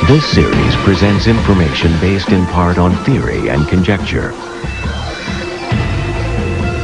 This series presents information based in part on theory and conjecture.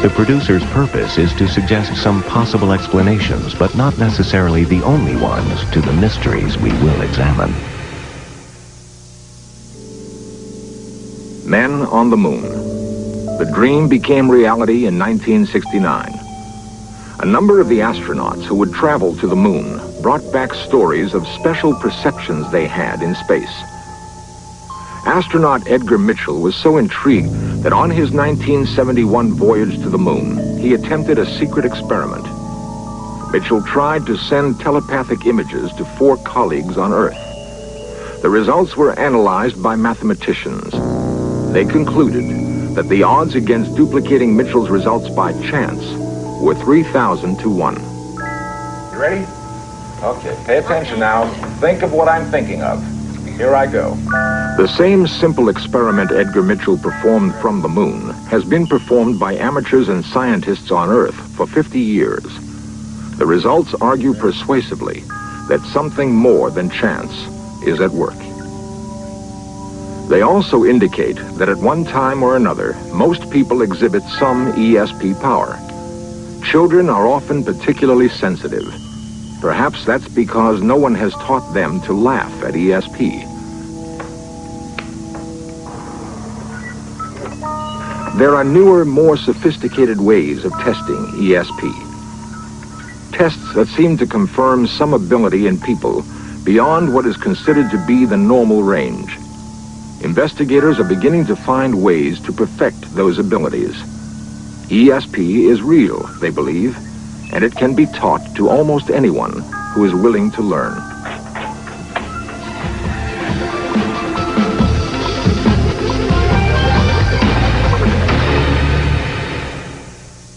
The producer's purpose is to suggest some possible explanations, but not necessarily the only ones, to the mysteries we will examine. Men on the Moon. The dream became reality in 1969. A number of the astronauts who would travel to the moon brought back stories of special perceptions they had in space. Astronaut Edgar Mitchell was so intrigued that on his 1971 voyage to the moon, he attempted a secret experiment. Mitchell tried to send telepathic images to 4 colleagues on Earth. The results were analyzed by mathematicians. They concluded that the odds against duplicating Mitchell's results by chance were 3,000 to 1. You ready? Okay, pay attention now. Think of what I'm thinking of. Here I go. The same simple experiment Edgar Mitchell performed from the moon has been performed by amateurs and scientists on Earth for 50 years. The results argue persuasively that something more than chance is at work. They also indicate that at one time or another, most people exhibit some ESP power. Children are often particularly sensitive. Perhaps that's because no one has taught them to laugh at ESP. There are newer, more sophisticated ways of testing ESP. Tests that seem to confirm some ability in people beyond what is considered to be the normal range. Investigators are beginning to find ways to perfect those abilities. ESP is real, they believe, and it can be taught to almost anyone who is willing to learn.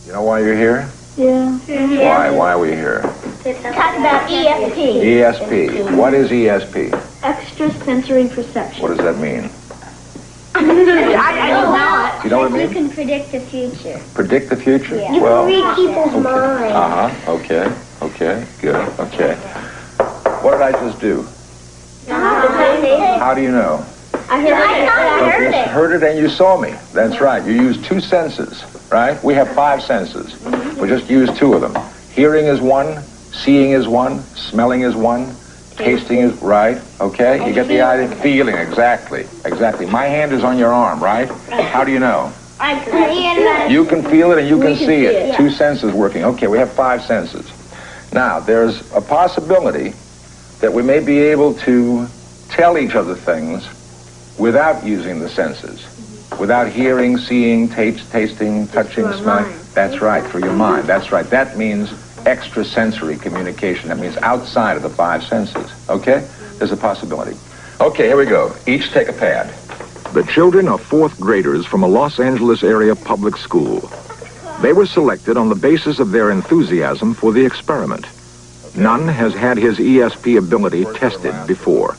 You know why you're here? Yeah. Why are we here? Talk about ESP. ESP. What is ESP? Extrasensory perception. What does that mean? I don't know. You know what I mean? You can predict the future. Predict the future? Yeah. You Well, can read people's minds. Okay, good, okay. What did I just do? How do you know? I heard You heard it and you saw me. That's right. You used 2 senses, right? We have 5 senses. We just used 2 of them. Hearing is 1, seeing is 1, smelling is 1, tasting is right, okay? You get the idea. Feeling, exactly. My hand is on your arm, right? How do you know? I can hear it. You can feel it and you can can see see it. it. 2 senses working. Okay, we have 5 senses. Now, there's a possibility that we may be able to tell each other things without using the senses. Without hearing, seeing, tasting, touching, smelling. That's right, through your mind. That's right. That means extrasensory communication. That means outside of the 5 senses. Okay? There's a possibility. Okay, here we go. Each take a pad. The children are 4th graders from a Los Angeles area public school. They were selected on the basis of their enthusiasm for the experiment. None has had his ESP ability tested before.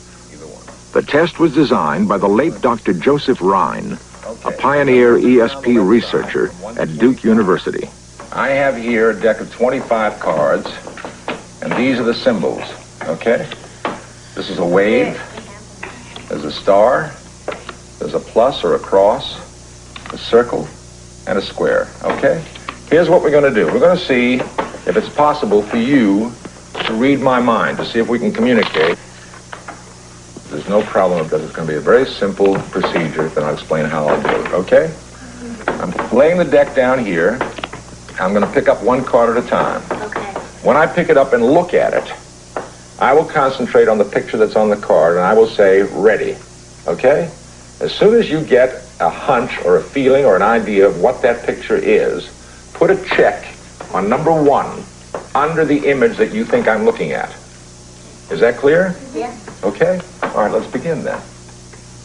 The test was designed by the late Dr. Joseph Rhine, a pioneer ESP researcher at Duke University. I have here a deck of 25 cards, and these are the symbols, okay? This is a wave, there's a star, there's a plus or a cross, a circle, and a square, okay? Here's what we're going to do. We're going to see if it's possible for you to read my mind, to see if we can communicate. There's no problem because it's going to be a very simple procedure, then I'll explain how I'll do it, okay? I'm laying the deck down here. I'm going to pick up 1 card at a time. Okay. When I pick it up and look at it, I will concentrate on the picture that's on the card, and I will say, ready, okay? As soon as you get a hunch or a feeling or an idea of what that picture is, put a check on number 1 under the image that you think I'm looking at. Is that clear? Yeah. Okay? All right, let's begin then.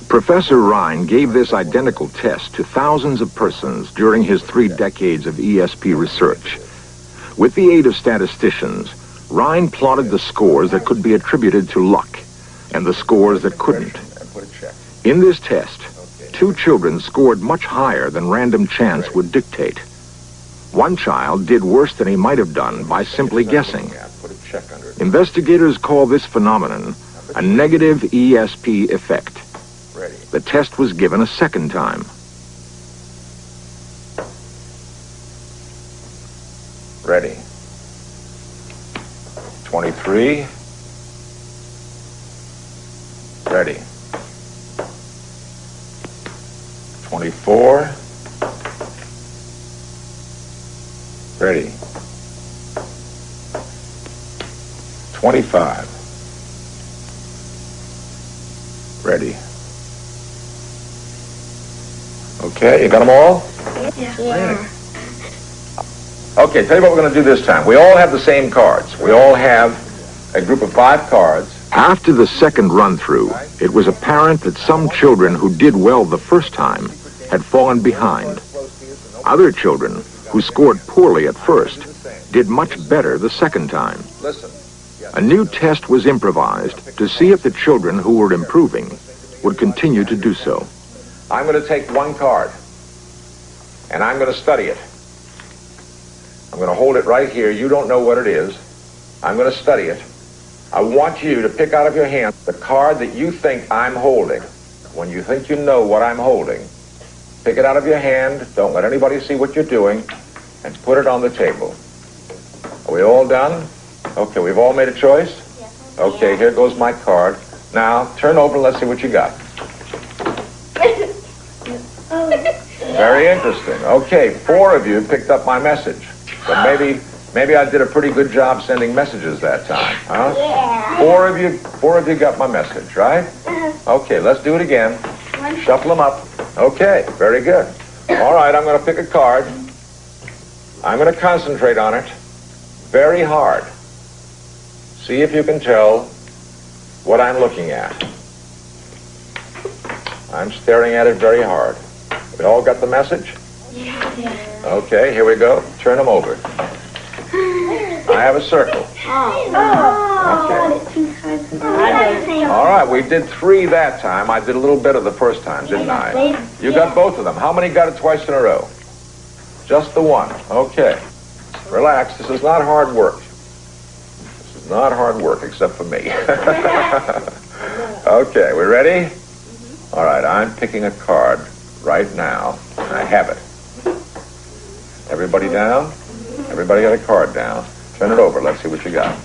Professor Rhine gave this identical test to thousands of persons during his 3 decades of ESP research. With the aid of statisticians, Rhine plotted the scores that could be attributed to luck and the scores that couldn't. In this test, 2 children scored much higher than random chance would dictate. One child did worse than he might have done by simply guessing. Investigators call this phenomenon a negative ESP effect. Ready. The test was given a second time. Ready. 23. Ready. 24. Ready. 25. Ready. Okay, you got them all? Yeah. Okay, tell you what we're going to do this time. We all have the same cards. We all have a group of 5 cards. After the second run-through, it was apparent that some children who did well the first time had fallen behind. Other children, who scored poorly at first, did much better the second time. Listen. A new test was improvised to see if the children who were improving would continue to do so. I'm going to take one card, and I'm going to study it. I'm going to hold it right here. You don't know what it is. I'm going to study it. I want you to pick out of your hand the card that you think I'm holding. When you think you know what I'm holding, pick it out of your hand. Don't let anybody see what you're doing, and put it on the table. Are we all done? Okay, we've all made a choice? Yes. Okay, here goes my card. Now, turn over and let's see what you got. Very interesting. Okay, 4 of you picked up my message. But maybe I did a pretty good job sending messages that time, huh? Yeah. 4 of you got my message, right? Okay, let's do it again. Shuffle them up. Okay, very good. All right, I'm going to pick a card. I'm going to concentrate on it very hard. See if you can tell what I'm looking at. I'm staring at it very hard. We all got the message? Yeah. Okay, here we go. Turn them over. I have a circle. Okay. All right, we did 3 that time. I did a little better the first time, didn't I? You got both of them. How many got it twice in a row? Just the one. Okay. Relax. This is not hard work. This is not hard work, except for me. Okay, we ready? All right, I'm picking a card right now. I have it. Everybody down? Everybody got a card down. Turn it over. Let's see what you got.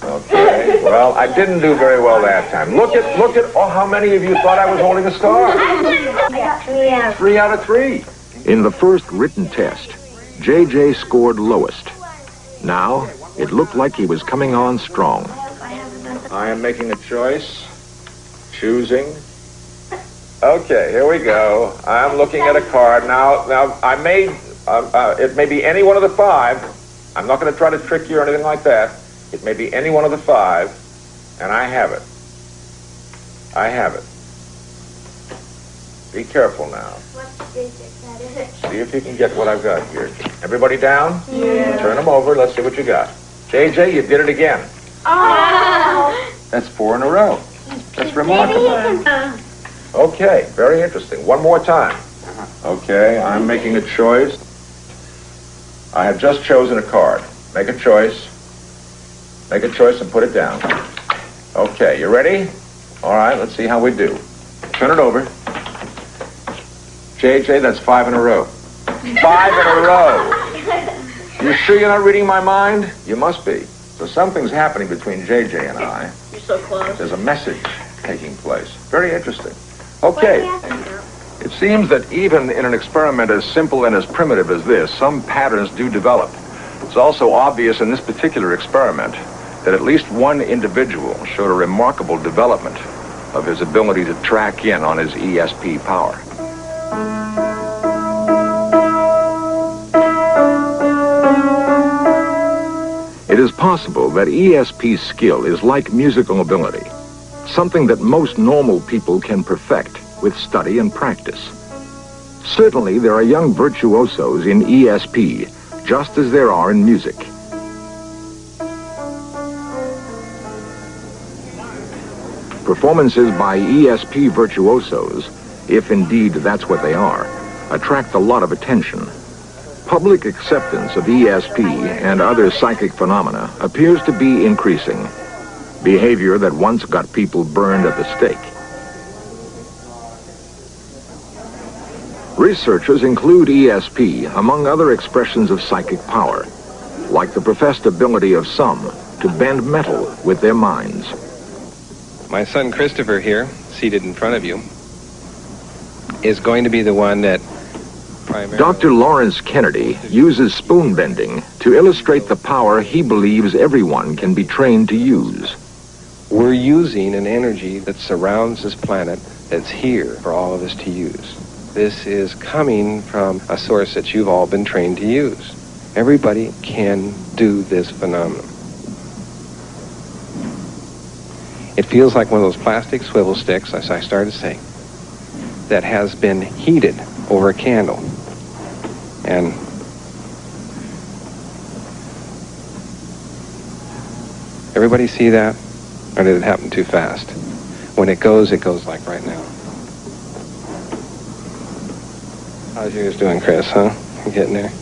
Okay. Well, I didn't do very well that time. Look at how many of you thought I was holding a star? I got 3 out. 3 out of 3. In the first written test, J.J. scored lowest. Now, it looked like he was coming on strong. I am making a choice. Choosing. Okay, here we go. I'm looking at a card. Now I may, it may be any one of the 5. I'm not going to try to trick you or anything like that. It may be any one of the 5, and I have it. I have it. Be careful now. See if you can get what I've got here. Everybody down? Yeah. Turn them over. Let's see what you got. JJ, you did it again. Oh. That's 4 in a row. That's remarkable. Okay, very interesting. One more time. Okay, I'm making a choice. I have just chosen a card. Make a choice. Make a choice and put it down. Okay, you ready? All right, let's see how we do. Turn it over. JJ, that's 5 in a row. 5 in a row. You sure you're not reading my mind? You must be. So something's happening between JJ and I. You're so close. There's a message taking place. Very interesting. Okay. It seems that even in an experiment as simple and as primitive as this, some patterns do develop. It's also obvious in this particular experiment that at least one individual showed a remarkable development of his ability to track in on his ESP power. It is possible that ESP skill is like musical ability, something that most normal people can perfect with study and practice. Certainly, there are young virtuosos in ESP, just as there are in music. Performances by ESP virtuosos, if indeed that's what they are, attract a lot of attention. Public acceptance of ESP and other psychic phenomena appears to be increasing. behavior that once got people burned at the stake. Researchers include ESP among other expressions of psychic power, like the professed ability of some to bend metal with their minds. My son Christopher here, seated in front of you, is going to be the one that primarily... Dr. Lawrence Kennedy uses spoon bending to illustrate the power he believes everyone can be trained to use. We're using an energy that surrounds this planet that's here for all of us to use. This is coming from a source that you've all been trained to use. Everybody can do this phenomenon. It feels like one of those plastic swivel sticks, as I started saying, that has been heated over a candle. And everybody see that? Or did it happen too fast? When it goes like right now. How's yours doing, Chris, huh? You getting there?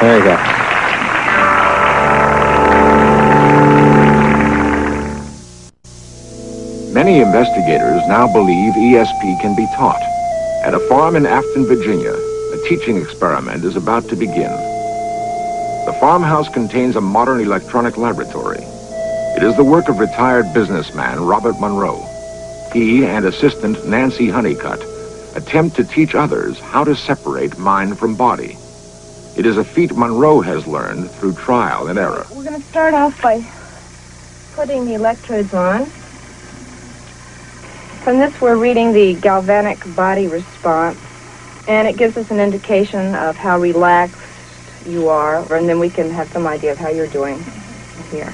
There you go. Many investigators now believe ESP can be taught. At a farm in Afton, Virginia, a teaching experiment is about to begin. The farmhouse contains a modern electronic laboratory. It is the work of retired businessman Robert Monroe. He and assistant Nancy Honeycutt attempt to teach others how to separate mind from body. It is a feat Monroe has learned through trial and error. We're going to start off by putting the electrodes on. From this, we're reading the galvanic body response, and it gives us an indication of how relaxed you are, and then we can have some idea of how you're doing here.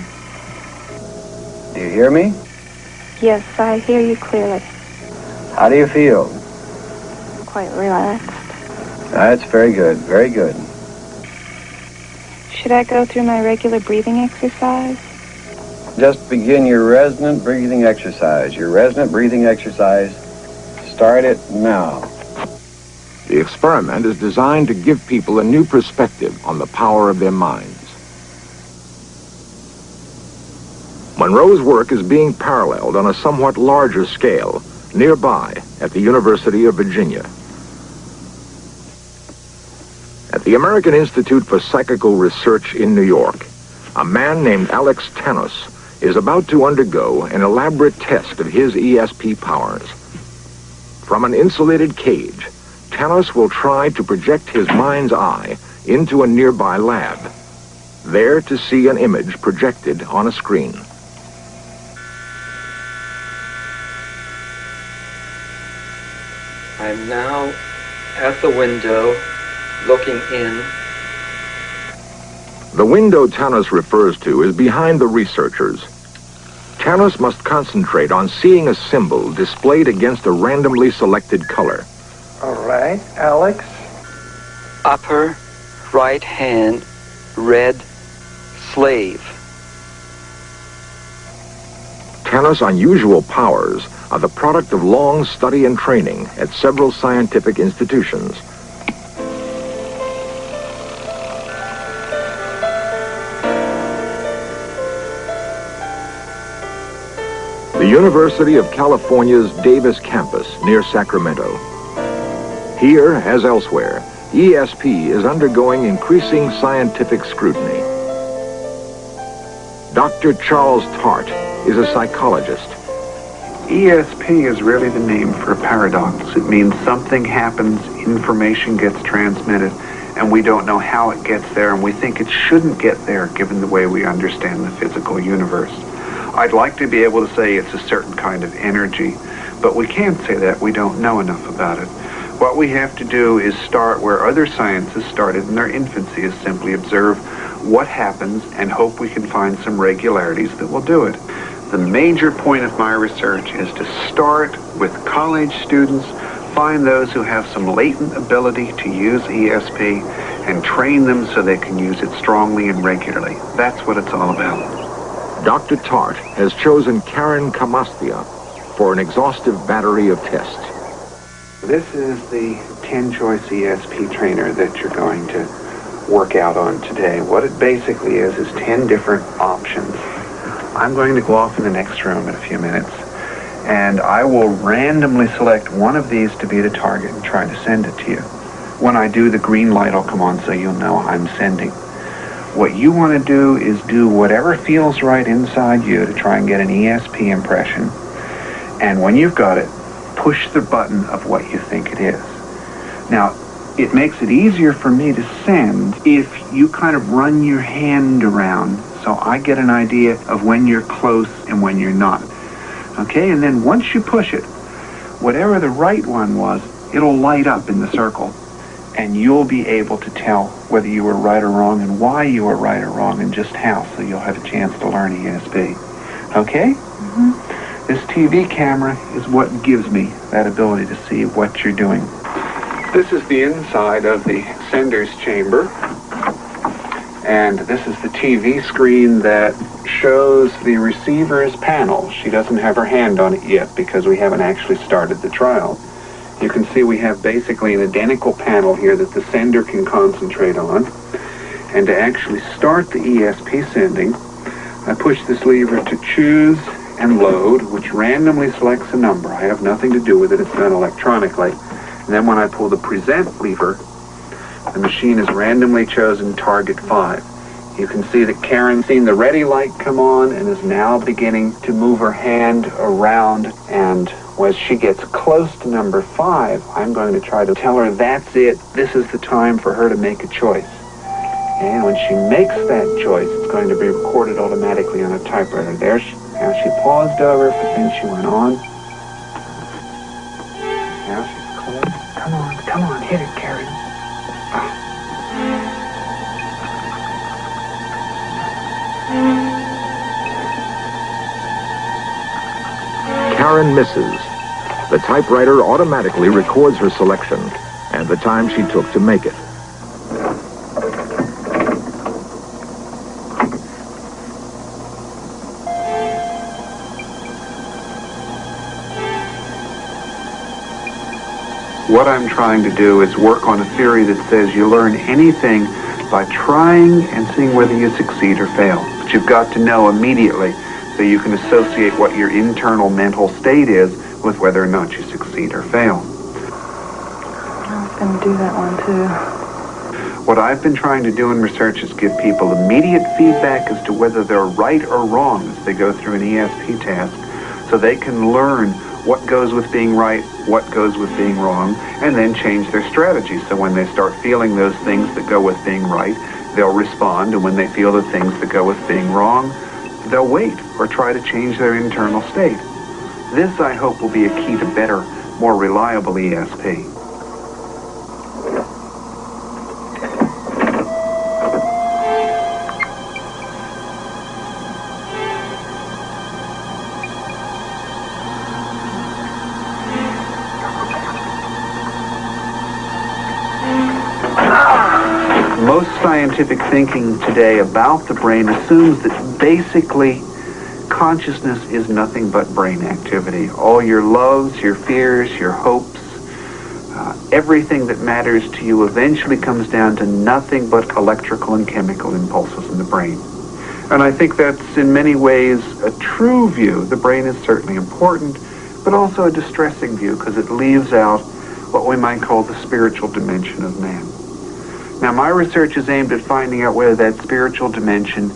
Do you hear me? Yes, I hear you clearly. How do you feel? Quite relaxed. That's very good, very good. Should I go through my regular breathing exercise? Just begin your resonant breathing exercise. Your resonant breathing exercise. Start it now. The experiment is designed to give people a new perspective on the power of their minds. Monroe's work is being paralleled on a somewhat larger scale nearby at the University of Virginia. At the American Institute for Psychical Research in New York, a man named Alex Tanos is about to undergo an elaborate test of his ESP powers. From an insulated cage, Tanos will try to project his mind's eye into a nearby lab, there to see an image projected on a screen. I'm now at the window, looking in. The window Tanos refers to is behind the researchers. Tanos must concentrate on seeing a symbol displayed against a randomly selected color. All right, Alex. Upper right hand, red slave. Tanos' unusual powers are the product of long study and training at several scientific institutions. The University of California's Davis campus near Sacramento. Here, as elsewhere, ESP is undergoing increasing scientific scrutiny. Dr. Charles Tart is a psychologist. ESP is really the name for a paradox. It means something happens, information gets transmitted, and we don't know how it gets there, and we think it shouldn't get there given the way we understand the physical universe. I'd like to be able to say it's a certain kind of energy, but we can't say that. We don't know enough about it. What we have to do is start where other sciences started in their infancy, is simply observe what happens and hope we can find some regularities that will do it. The major point of my research is to start with college students, find those who have some latent ability to use ESP, and train them so they can use it strongly and regularly. That's what it's all about. Dr. Tart has chosen Karen Kamastia for an exhaustive battery of tests. This is the 10-choice ESP trainer that you're going to work out on today. What it basically is 10 different options. I'm going to go off in the next room in a few minutes, and I will randomly select one of these to be the target and try to send it to you. When I do, the green light will come on so you'll know I'm sending. What you want to do is do whatever feels right inside you to try and get an ESP impression. And when you've got it, push the button of what you think it is. Now, it makes it easier for me to send if you kind of run your hand around so I get an idea of when you're close and when you're not. Okay, and then once you push it, whatever the right one was, it'll light up in the circle, and you'll be able to tell whether you were right or wrong and why you were right or wrong and just how, so you'll have a chance to learn ESP. Okay? Mm-hmm. This TV camera is what gives me that ability to see what you're doing. This is the inside of the sender's chamber, and this is the TV screen that shows the receiver's panel. She doesn't have her hand on it yet because we haven't actually started the trial. You can see we have basically an identical panel here that the sender can concentrate on. And to actually start the ESP sending, I push this lever to choose and load, which randomly selects a number. I have nothing to do with it, it's done electronically. And then when I pull the present lever, the machine has randomly chosen target 5. You can see that Karen's seen the ready light come on and is now beginning to move her hand around, and as she gets close to number 5, I'm going to try to tell her that's it, this is the time for her to make a choice. And when she makes that choice, it's going to be recorded automatically on a typewriter. There she, now she paused over, but then she went on. Now she's close. Come on, hit it, Karen. Karen misses. The typewriter automatically records her selection and the time she took to make it. What I'm trying to do is work on a theory that says you learn anything by trying and seeing whether you succeed or fail. But you've got to know immediately so you can associate what your internal mental state is with whether or not you succeed or fail. I was going to do that one too. What I've been trying to do in research is give people immediate feedback as to whether they're right or wrong as they go through an ESP task, so they can learn what goes with being right, what goes with being wrong, and then change their strategy. So when they start feeling those things that go with being right, they'll respond, and when they feel the things that go with being wrong, they'll wait or try to change their internal state. This, I hope, will be a key to better, more reliable ESP. Most scientific thinking today about the brain assumes that basically consciousness is nothing but brain activity. All your loves, your fears, your hopes, everything that matters to you eventually comes down to nothing but electrical and chemical impulses in the brain. And I think that's in many ways a true view. The brain is certainly important, but also a distressing view because it leaves out what we might call the spiritual dimension of man. Now, my research is aimed at finding out whether that spiritual dimension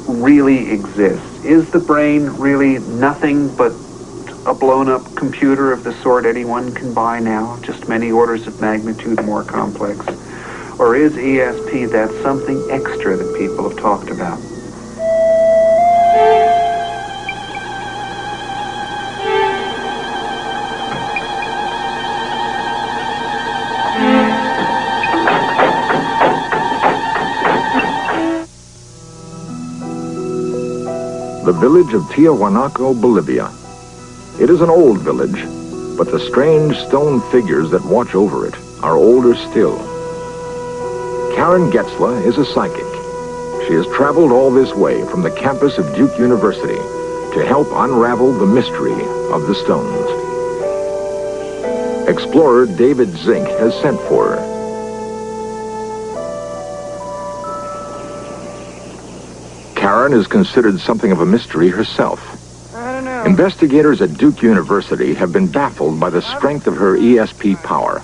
really exists. Is the brain really nothing but a blown-up computer of the sort anyone can buy now, just many orders of magnitude more complex? Or is ESP that something extra that people have talked about? The village of Tiahuanaco, Bolivia. It is an old village, but the strange stone figures that watch over it are older still. Karen Getzler is a psychic. She has traveled all this way from the campus of Duke University to help unravel the mystery of the stones. Explorer David Zink has sent for her. Karen is considered something of a mystery herself. I don't know. Investigators at Duke University have been baffled by the strength of her ESP power.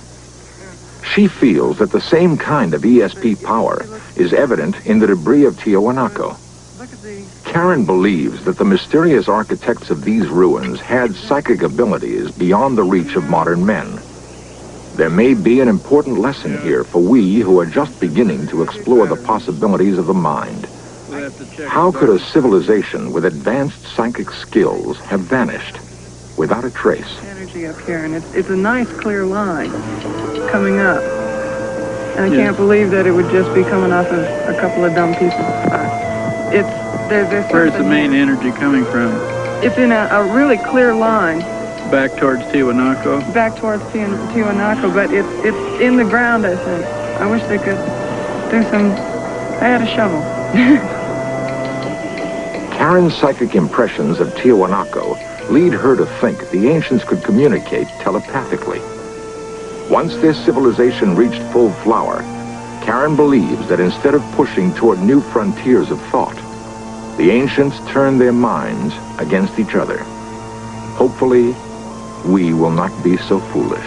She feels that the same kind of ESP power is evident in the debris of Tiwanaku. Karen believes that the mysterious architects of these ruins had psychic abilities beyond the reach of modern men. There may be an important lesson here for we who are just beginning to explore the possibilities of the mind. How could a civilization with advanced psychic skills have vanished without a trace? Energy up here, and it's a nice clear line coming up. And I can't believe that it would just be coming off of a couple of dumb pieces of rock. There's Where's the main energy coming from? It's in a really clear line. Back towards Tiwanaku? Back towards Tiwanaku, but it's in the ground, I think. I wish they could do some... I had a shovel. Karen's psychic impressions of Tiwanaku lead her to think the ancients could communicate telepathically. Once this civilization reached full flower, Karen believes that instead of pushing toward new frontiers of thought, the ancients turned their minds against each other. Hopefully, we will not be so foolish.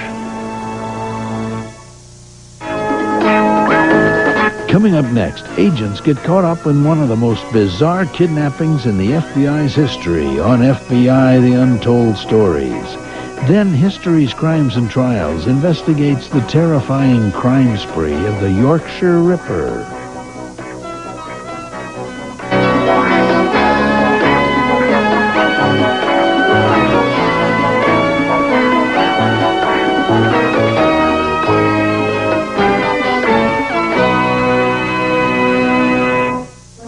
Coming up next, agents get caught up in one of the most bizarre kidnappings in the FBI's history on FBI The Untold Stories. Then History's Crimes and Trials investigates the terrifying crime spree of the Yorkshire Ripper.